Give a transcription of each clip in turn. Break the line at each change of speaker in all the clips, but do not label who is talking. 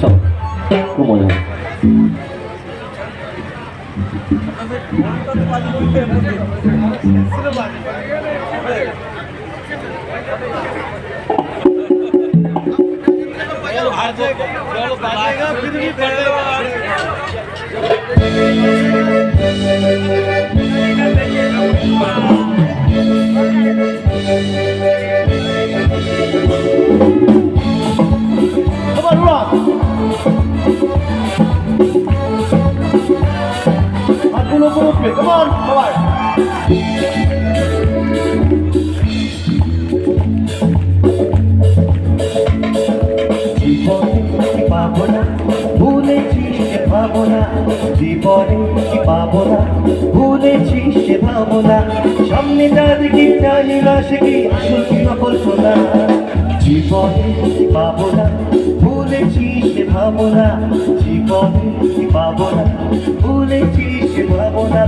চল খুব মজা হবে।
Come on, সবাই জীবনে পাবো না ভুলেছিস সে ভাবনা, জীবনে কি পাবো না ভুলেছিস সে ভাবনা, সামনে যা দেখি জানি না সে কি আসল কি নকল শোনা। জীবনে কি পাবো না ভুলেছিস সে ভাবনা, জীবনে কি পাবো না ভুলেছিস সে ভাবনা,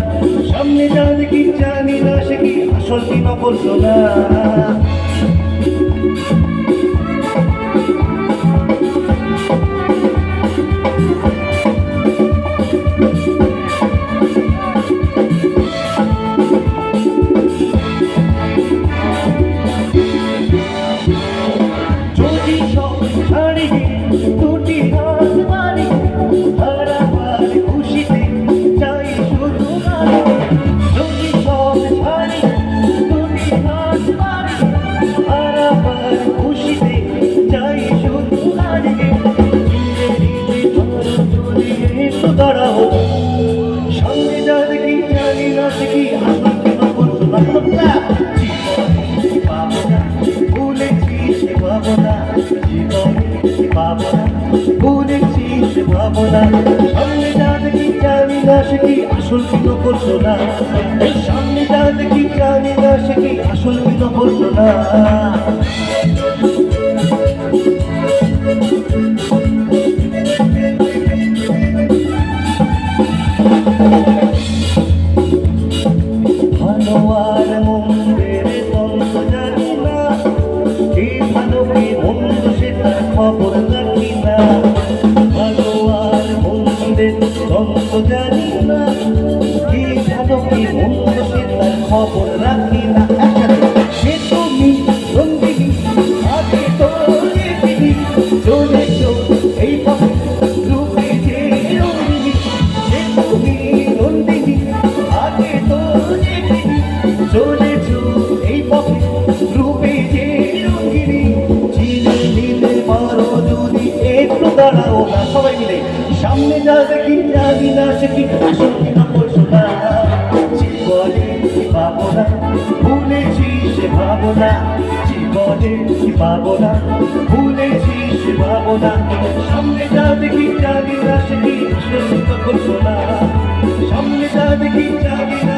সামনে যা দেখি জানি না সে কি আসল কি নকল শোনা। যদি সব ছাড়ি দুটি হাত মারি, হারাবার খুশিতে চাই শুধু গালি। যদি সব ছাড়ি দুটি হাত মারি, হারাবার খুশিতে চাই শুধু গালি। একটু দাঁড়াও, সামনে যা দেখি জানি না সে কি আসল কি নকল শোনা। ভুলেছিস ভাবনা, সামনে যা দেখি জানি না সে কি আসল কি নকল শোনা। সামনে যা দেখি জানি না সে কি আসল কি নকল শোনা। ভালো আর মন্দের দ্বন্দ্ব জানি না, কি ভালো কি মন্দ সেটা খবর রাখি না। ভালো আর মন্দের দ্বন্দ্ব জানি না, কি ভালো কি মন্দ সেটা খবর রাখি না। সে তুমি রঙ্গিনী আগে তোরে দিদি, চলেছ এই পথে রূপে যে রঙ্গিনী। সে তুমি রঙ্গিনী আগে তোরে দিদি, চলেছ এই পথে রূপে যে রঙ্গিনী। চিনে নিতে পারো যদি একটু দাঁড়াও না, সবাই মিলে সামনে যা দেখি জানি না সে কি আসল কি নকল শোনা। জীবনে কি পাবো না ভুলেছিস সে ভাবনা, জীবনে কি পাবো না ভুলেছিস সে ভাবনা, সামনে যা দেখি জানি না সে কি আসল কি নকল শোনা। সামনে যা দেখি জানি না